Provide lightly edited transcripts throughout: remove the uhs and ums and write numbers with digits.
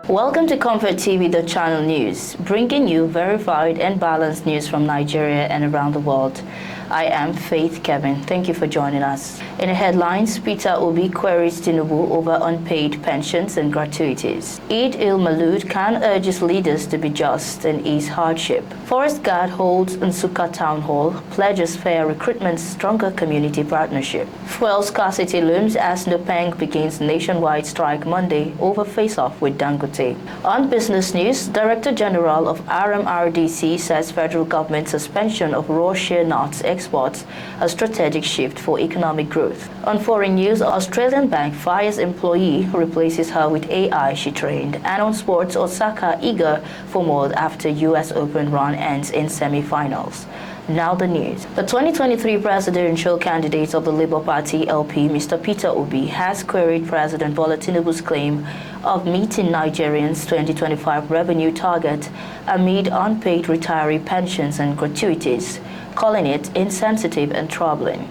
Welcome to ComfortTV.channel news, bringing you verified and balanced news from Nigeria and around the world. I am Faith Kevin. Thank you for joining us. In the headlines, Peter Obi queries Tinubu over unpaid pensions and gratuities. Eid il-Maulud Khan urges leaders to be just and ease hardship. Forest Guard holds Nsukka Town Hall, pledges fair recruitment, stronger community partnership. Fuel scarcity looms as Nopeng begins nationwide strike Monday over face-off with Dangote. On business news, Director General of RMRDC says federal government suspension of raw shea nuts exports a strategic shift for economic growth. On foreign news, Australian bank fires employee who replaces her with AI she trained. And on sports, Osaka eager for more after US Open run ends in semi-finals. Now the news. The 2023 presidential candidate of the Labour Party LP, Mr. Peter Obi, has queried President Bola Tinubu's claim of meeting Nigerians' 2025 revenue target amid unpaid retiree pensions and gratuities, calling it insensitive and troubling.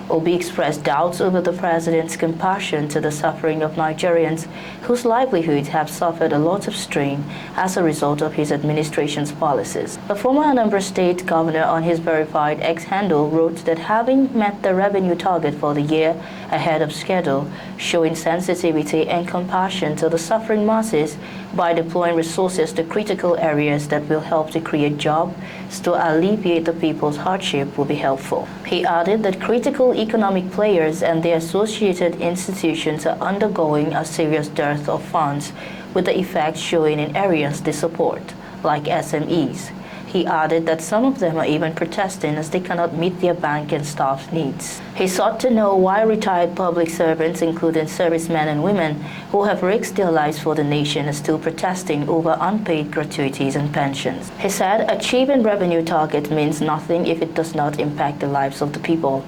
Obi expressed doubts over the president's compassion to the suffering of Nigerians whose livelihoods have suffered a lot of strain as a result of his administration's policies. The former Anambra State governor on his verified X handle wrote that having met the revenue target for the year ahead of schedule, showing sensitivity and compassion to the suffering masses by deploying resources to critical areas that will help to create jobs to alleviate the people's hardship will be helpful. He added that critical economic players and their associated institutions are undergoing a serious dearth of funds, with the effects showing in areas they support, like SMEs. He added that some of them are even protesting as they cannot meet their bank and staff needs. He sought to know why retired public servants, including servicemen and women who have risked their lives for the nation, are still protesting over unpaid gratuities and pensions. He said achieving revenue target means nothing if it does not impact the lives of the people.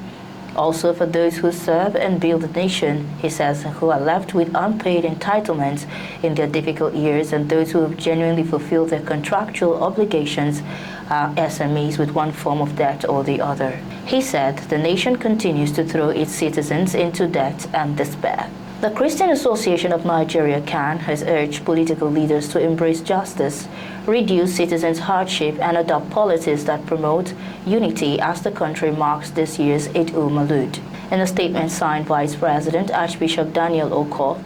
Also, for those who serve and build the nation, he says, who are left with unpaid entitlements in their difficult years, and those who have genuinely fulfilled their contractual obligations are SMEs with one form of debt or the other. He said the nation continues to throw its citizens into debt and despair. The Christian Association of Nigeria, CAN, has urged political leaders to embrace justice, reduce citizens' hardship, and adopt policies that promote unity as the country marks this year's Eid il-Maulud. In a statement signed Vice President Archbishop Daniel Oko,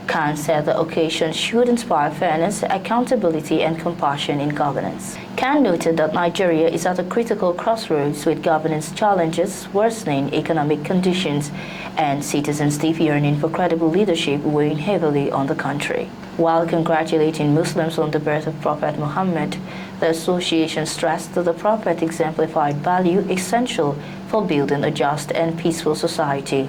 CAN said the occasion should inspire fairness, accountability, and compassion in governance. CAN noted that Nigeria is at a critical crossroads with governance challenges, worsening economic conditions, and citizens' deep yearning for credible leadership weighing heavily on the country. While congratulating Muslims on the birth of Prophet Muhammad, the association stressed that the Prophet exemplified value essential for building a just and peaceful society.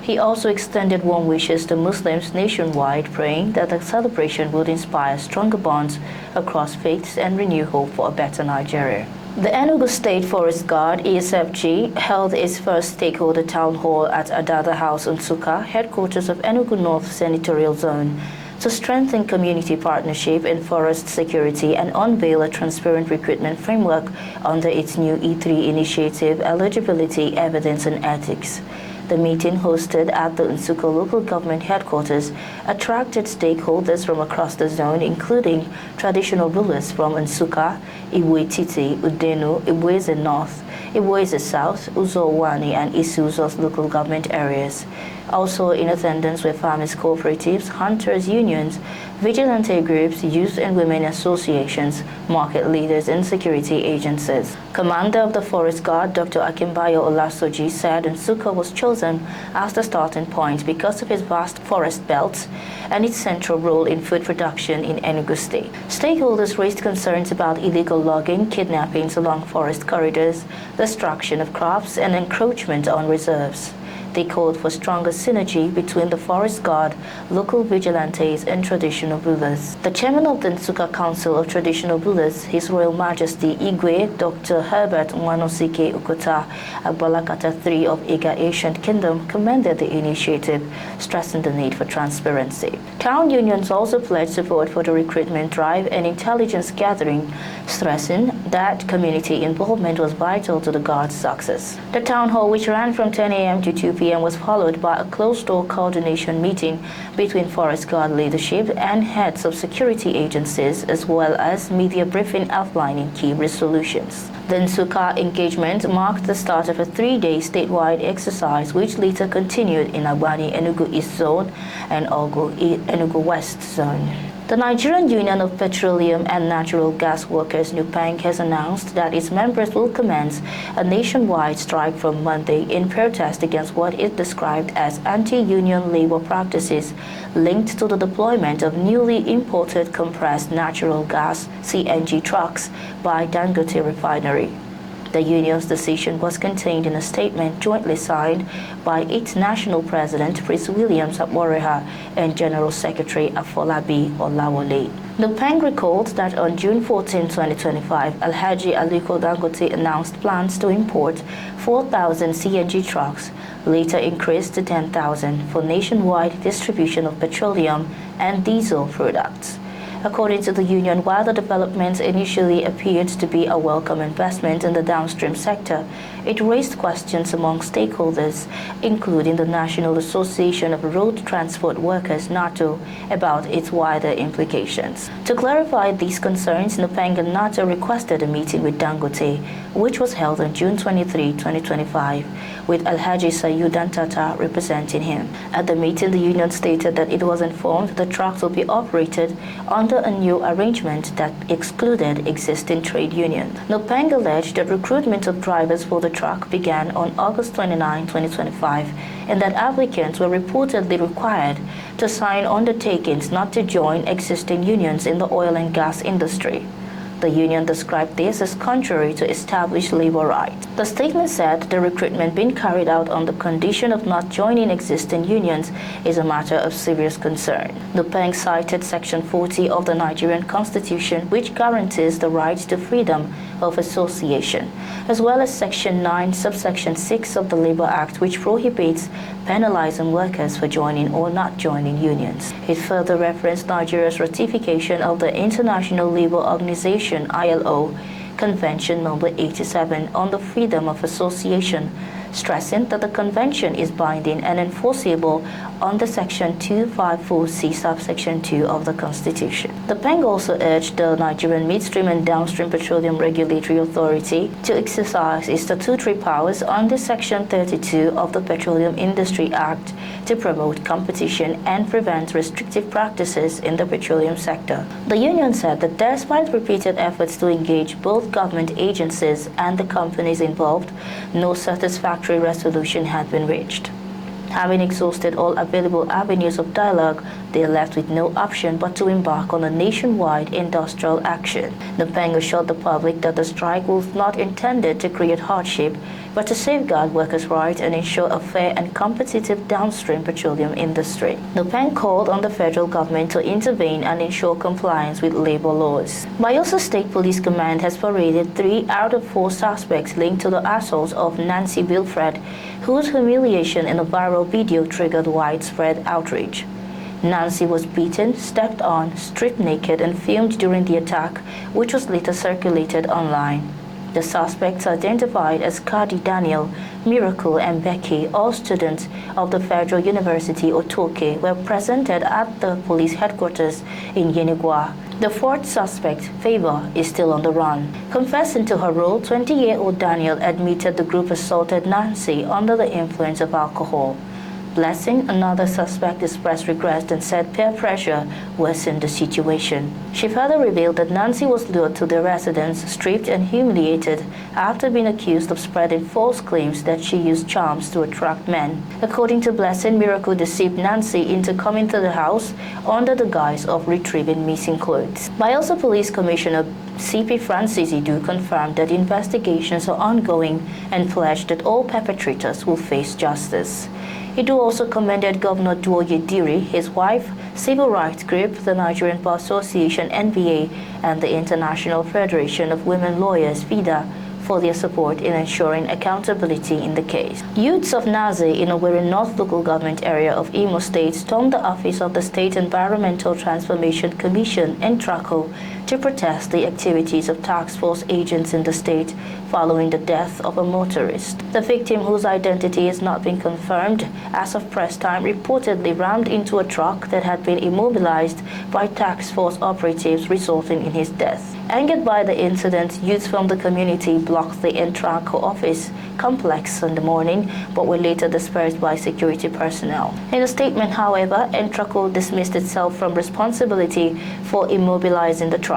He also extended warm wishes to Muslims nationwide, praying that the celebration would inspire stronger bonds across faiths and renew hope for a better Nigeria. The Enugu State Forest Guard, ESFG, held its first stakeholder town hall at Adada House, Nsukka, headquarters of Enugu North Senatorial Zone, to strengthen community partnership in forest security and unveil a transparent recruitment framework under its new E3 initiative, Eligibility, Evidence and Ethics. The meeting, hosted at the Nsukka local government headquarters, attracted stakeholders from across the zone, including traditional rulers from Nsukka, Iwe-Titi, Udenu, Iweze North, Iweze South, Uzowani, and Isuzo's local government areas. Also in attendance were farmers' cooperatives, hunters' unions, vigilante groups, youth and women associations, market leaders, and security agencies. Commander of the Forest Guard, Dr. Akimbayo Olasoji, said Nsukka was chosen as the starting point because of its vast forest belts and its central role in food production in Enugu State. Stakeholders raised concerns about illegal logging, kidnappings along forest corridors, destruction of crops, and encroachment on reserves. They called for stronger synergy between the Forest Guard, local vigilantes, and traditional rulers. The chairman of the Nsukka Council of Traditional Rulers, His Royal Majesty Igwe Dr. Herbert Nwanosike Okota Agbalakata III of Iga Ancient Kingdom, commended the initiative, stressing the need for transparency. Town unions also pledged support for the recruitment drive and intelligence gathering, stressing that community involvement was vital to the Guard's success. The town hall, which ran from 10 a.m. to 2 p.m., p.m. was followed by a closed-door coordination meeting between Forest Guard leadership and heads of security agencies, as well as media briefing outlining key resolutions. The Nsukka engagement marked the start of a 3-day statewide exercise, which later continued in Agbani Enugu East Zone and Ogu Enugu West Zone. The Nigerian Union of Petroleum and Natural Gas Workers (NUPENG) has announced that its members will commence a nationwide strike from Monday in protest against what it described as anti-union labor practices linked to the deployment of newly imported compressed natural gas (CNG) trucks by Dangote Refinery. The union's decision was contained in a statement jointly signed by its national president, Prince William Sapworeha, and General Secretary Afolabi Olawole. NUPENG recalled that on June 14, 2025, Alhaji Aliko Dangote announced plans to import 4,000 CNG trucks, later increased to 10,000 for nationwide distribution of petroleum and diesel products. According to the union, while the development initially appeared to be a welcome investment in the downstream sector, it raised questions among stakeholders, including the National Association of Road Transport Workers (NATO), about its wider implications. To clarify these concerns, NUPENG and NATO requested a meeting with Dangote, which was held on June 23, 2025, with Alhaji Sayudan Tata representing him. At the meeting, the union stated that it was informed the trucks will be operated under a new arrangement that excluded existing trade unions. NUPENG alleged that recruitment of drivers for the truck began on August 29, 2025, and that applicants were reportedly required to sign undertakings not to join existing unions in the oil and gas industry. The union described this as contrary to established labor rights. The statement said the recruitment being carried out on the condition of not joining existing unions is a matter of serious concern. NUPENG cited Section 40 of the Nigerian Constitution, which guarantees the right to freedom of association, as well as Section 9, subsection 6 of the Labor Act, which prohibits penalizing workers for joining or not joining unions. It further referenced Nigeria's ratification of the International Labour Organization (ILO) Convention number 87 on the freedom of association, stressing that the convention is binding and enforceable under Section 254C subsection 2 of the Constitution. The NUPENG also urged the Nigerian Midstream and Downstream Petroleum Regulatory Authority to exercise its statutory powers under Section 32 of the Petroleum Industry Act to promote competition and prevent restrictive practices in the petroleum sector. The union said that despite repeated efforts to engage both government agencies and the companies involved, no satisfactory resolution had been reached. Having exhausted all available avenues of dialogue, they are left with no option but to embark on a nationwide industrial action. NUPENG assured the public that the strike was not intended to create hardship, but to safeguard workers' rights and ensure a fair and competitive downstream petroleum industry. NUPENG called on the federal government to intervene and ensure compliance with labor laws. Bayelsa State Police Command has paraded 3 out of 4 suspects linked to the assault of Nancy Wilfred, whose humiliation in a viral video triggered widespread outrage. Nancy was beaten, stepped on, stripped naked, and filmed during the attack, which was later circulated online. The suspects, identified as Kadi Daniel, Miracle, and Becky, all students of the Federal University Otoke, were presented at the police headquarters in Yenigua. The 4th suspect, Favor, is still on the run. Confessing to her role, 20-year-old Daniel admitted the group assaulted Nancy under the influence of alcohol. Blessing, another suspect, expressed regret and said peer pressure worsened the situation. She further revealed that Nancy was lured to their residence, stripped and humiliated after being accused of spreading false claims that she used charms to attract men. According to Blessing, Miracle deceived Nancy into coming to the house under the guise of retrieving missing clothes. Bayelsa Police Commissioner CP Francis Idu confirmed that investigations are ongoing and pledged that all perpetrators will face justice. Idu also commended Governor Duoye Diri, his wife, civil rights group, the Nigerian Bar Association (NBA), and the International Federation of Women Lawyers (FIDA) for their support in ensuring accountability in the case. Youths of Naze in Owerri North local government area of Imo State stormed the office of the State Environmental Transformation Commission in Traco to protest the activities of task force agents in the state following the death of a motorist. The victim, whose identity has not been confirmed as of press time, reportedly rammed into a truck that had been immobilized by task force operatives, resulting in his death. Angered by the incident, youths from the community blocked the Entraco office complex in the morning, but were later dispersed by security personnel. In a statement, however, Entraco dismissed itself from responsibility for immobilizing the truck.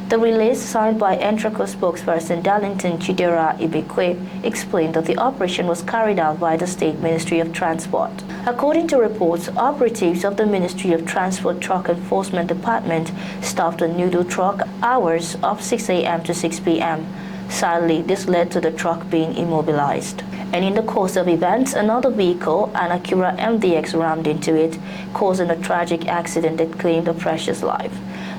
The release, signed by Entraco spokesperson Darlington Chidera Ibekwe, explained that the operation was carried out by the State Ministry of Transport. According to reports, operatives of the Ministry of Transport Truck Enforcement Department stopped a noodle truck hours of 6 a.m. to 6 p.m. Sadly, this led to the truck being immobilized. And in the course of events, another vehicle, an Acura MDX, rammed into it, causing a tragic accident that claimed a precious life.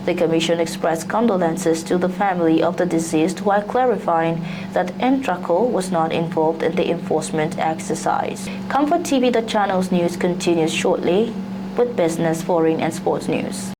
The Commission expressed condolences to the family of the deceased while clarifying that Entraco was not involved in the enforcement exercise. ComfortTV.channel's news continues shortly with business, foreign, and sports news.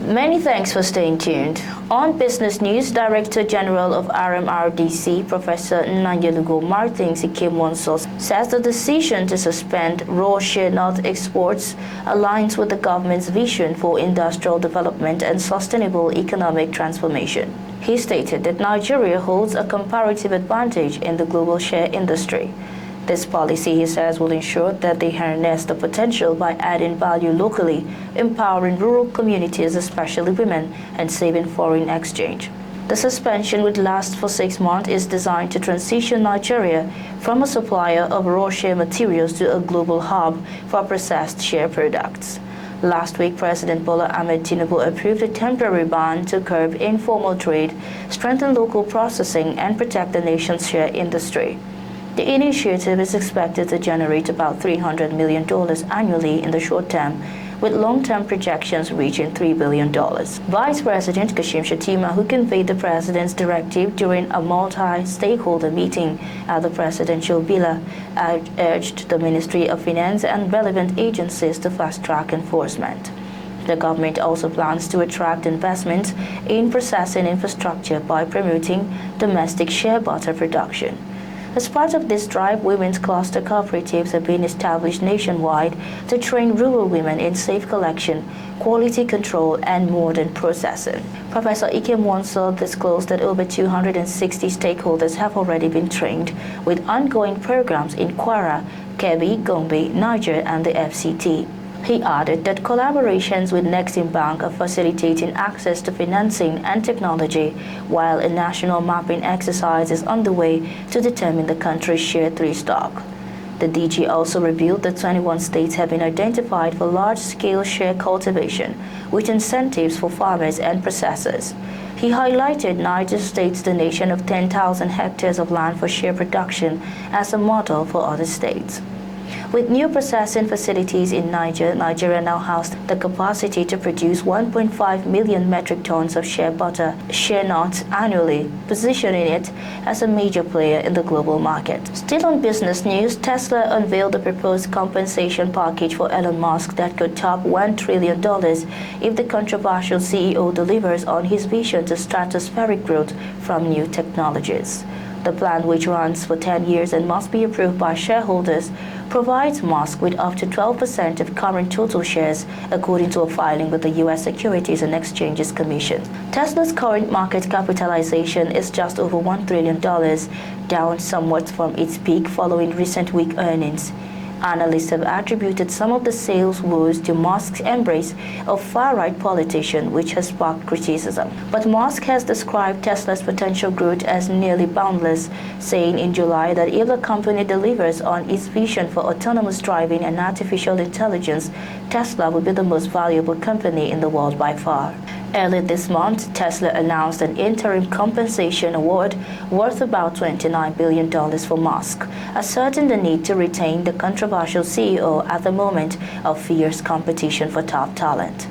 Many thanks for staying tuned. On business news, Director General of RMRDC, Professor Nanyalugo Martins Ikemwonso, says the decision to suspend raw shea nut exports aligns with the government's vision for industrial development and sustainable economic transformation. He stated that Nigeria holds a comparative advantage in the global shea industry. This policy, he says, will ensure that they harness the potential by adding value locally, empowering rural communities, especially women, and saving foreign exchange. The suspension, which lasts for 6 months, is designed to transition Nigeria from a supplier of raw shea materials to a global hub for processed shea products. Last week, President Bola Ahmed Tinubu approved a temporary ban to curb informal trade, strengthen local processing, and protect the nation's shea industry. The initiative is expected to generate about $300 million annually in the short term, with long-term projections reaching $3 billion. Vice President Kashim Shettima, who conveyed the president's directive during a multi-stakeholder meeting at the presidential villa, urged the Ministry of Finance and relevant agencies to fast-track enforcement. The government also plans to attract investments in processing infrastructure by promoting domestic shea butter production. As part of this drive, women's cluster cooperatives have been established nationwide to train rural women in safe collection, quality control, and modern processing. Professor Ikemwonso disclosed that over 260 stakeholders have already been trained, with ongoing programs in Kwara, Kebbi, Gombe, Niger, and the FCT. He added that collaborations with Nexim Bank are facilitating access to financing and technology, while a national mapping exercise is underway to determine the country's shea 3 stock. The DG also revealed that 21 states have been identified for large-scale shea cultivation, with incentives for farmers and processors. He highlighted Niger State's donation of 10,000 hectares of land for shea production as a model for other states. With new processing facilities in Nigeria now has the capacity to produce 1.5 million metric tons of shea butter, shea nuts annually, positioning it as a major player in the global market. Still on business news, Tesla unveiled a proposed compensation package for Elon Musk that could top $1 trillion if the controversial CEO delivers on his vision to stratospheric growth from new technologies. The plan, which runs for 10 years and must be approved by shareholders, provides Musk with up to 12% of current total shares, according to a filing with the U.S. Securities and Exchanges Commission. Tesla's current market capitalization is just over $1 trillion, down somewhat from its peak following recent weak earnings. Analysts have attributed some of the sales woes to Musk's embrace of far-right politician, which has sparked criticism. But Musk has described Tesla's potential growth as nearly boundless, saying in July that if the company delivers on its vision for autonomous driving and artificial intelligence, Tesla will be the most valuable company in the world by far. Early this month, Tesla announced an interim compensation award worth about $29 billion for Musk, asserting the need to retain the controversial CEO at the moment of fierce competition for top talent.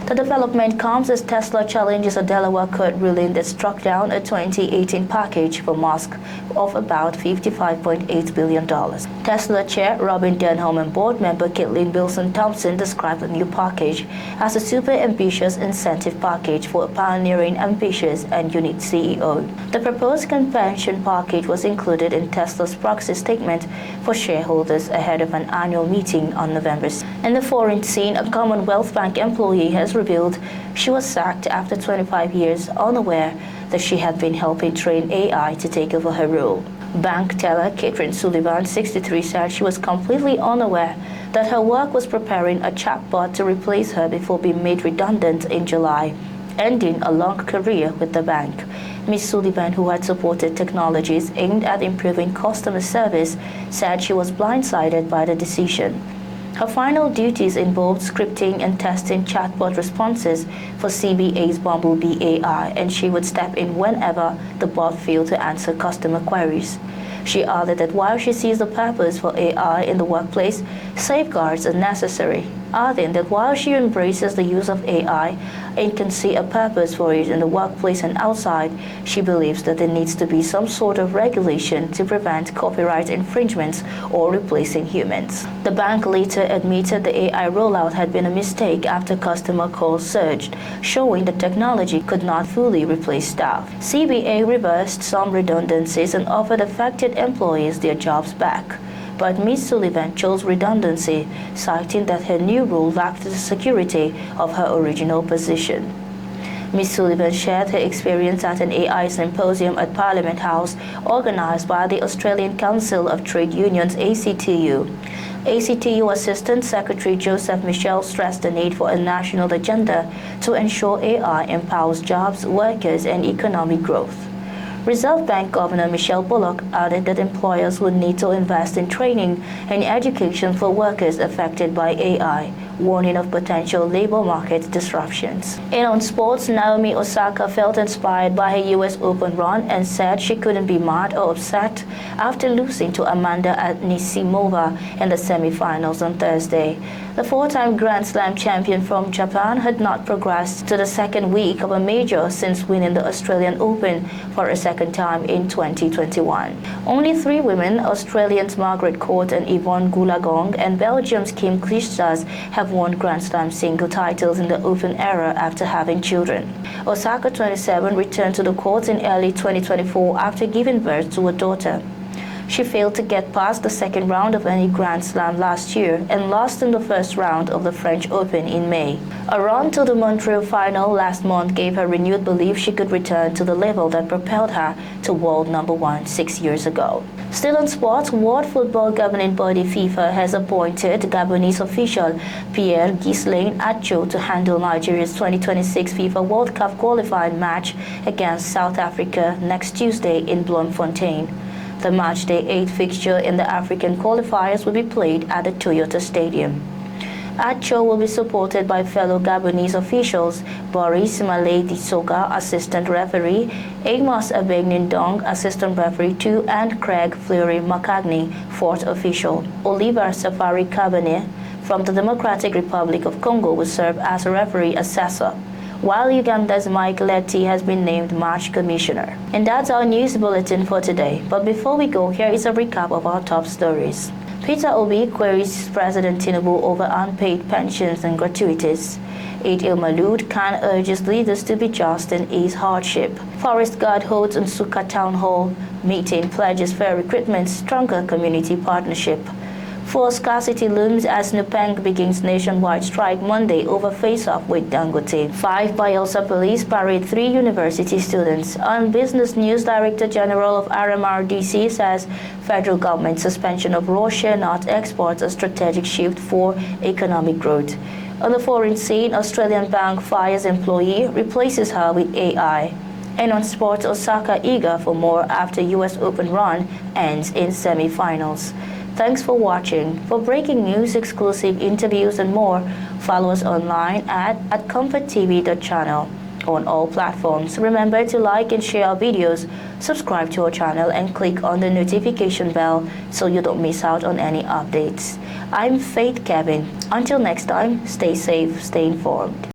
The development comes as Tesla challenges a Delaware court ruling that struck down a 2018 package for Musk of about $55.8 billion. Tesla chair Robin Denholm and board member Caitlin Wilson Thompson described the new package as a super ambitious incentive package for a pioneering, ambitious, and unique CEO. The proposed compensation package was included in Tesla's proxy statement for shareholders ahead of an annual meeting on November 6. In the foreign scene, a Commonwealth Bank employee has revealed she was sacked after 25 years, unaware that she had been helping train AI to take over her role. Bank teller Catherine Sullivan, 63, said she was completely unaware that her work was preparing a chatbot to replace her before being made redundant in July, ending a long career with the bank. Ms. Sullivan, who had supported technologies aimed at improving customer service, said she was blindsided by the decision. Her final duties involved scripting and testing chatbot responses for CBA's Bumblebee AI, and she would step in whenever the bot failed to answer customer queries. She added that while she sees the purpose for AI in the workplace, safeguards are necessary, adding that while she embraces the use of AI and can see a purpose for it in the workplace and outside, she believes that there needs to be some sort of regulation to prevent copyright infringements or replacing humans. The bank later admitted the AI rollout had been a mistake after customer calls surged, showing the technology could not fully replace staff. CBA reversed some redundancies and offered affected employees their jobs back. But Ms. Sullivan chose redundancy, citing that her new role lacked the security of her original position. Ms. Sullivan shared her experience at an AI symposium at Parliament House organized by the Australian Council of Trade Unions ACTU. ACTU Assistant Secretary Joseph Michel stressed the need for a national agenda to ensure AI empowers jobs, workers, and economic growth. Reserve Bank Governor Michelle Bullock added that employers would need to invest in training and education for workers affected by AI, warning of potential labor market disruptions. And on sports, Naomi Osaka felt inspired by her US Open run and said she couldn't be mad or upset after losing to Amanda Anisimova in the semifinals on Thursday. The four-time Grand Slam champion from Japan had not progressed to the second week of a major since winning the Australian Open for a second time in 2021. Only three women, Australians Margaret Court and Yvonne Goolagong and Belgium's Kim Clijsters, have won Grand Slam single titles in the Open era after having children. Osaka, 27, returned to the courts in early 2024 after giving birth to a daughter. She failed to get past the second round of any Grand Slam last year and lost in the first round of the French Open in May. A run to the Montreal final last month gave her renewed belief she could return to the level that propelled her to world number one 6 years ago. Still in sports, World Football Governing Body FIFA has appointed Gabonese official Pierre Ghislaine Acho to handle Nigeria's 2026 FIFA World Cup qualifying match against South Africa next Tuesday in Bloemfontein. The matchday 8 fixture in the African qualifiers will be played at the Toyota Stadium. Acho will be supported by fellow Gabonese officials Boris Malé Disoga, assistant referee, Amos Abegnindong, assistant referee 2, and Craig Fleury Makagni, fourth official. Oliver Safari Kabane from the Democratic Republic of Congo will serve as a referee assessor, while Uganda's Mike Letty has been named match commissioner. And that's our news bulletin for today. But before we go, here is a recap of our top stories. Peter Obi queries President Tinubu over unpaid pensions and gratuities. Eid al-Maulud, Khan urges leaders to be just and ease hardship. Forest Guard holds Nsukka Town Hall meeting, pledges fair recruitment, stronger community partnership. Fuel scarcity looms as Nupeng begins nationwide strike Monday over face-off with Dangote. 5 Bayelsa police parade 3 university students. On business news, Director General of RMRDC says federal government suspension of raw share nut exports a strategic shift for economic growth. On the foreign scene, Australian bank fires employee, replaces her with AI. And on sports, Osaka eager for more after US Open run ends in semi-finals. Thanks for watching. For breaking news, exclusive interviews, and more, follow us online at ComfortTV.channel. on all platforms. Remember to like and share our videos, subscribe to our channel, and click on the notification bell so you don't miss out on any updates. I'm Faith Kevin. Until next time, stay safe, stay informed.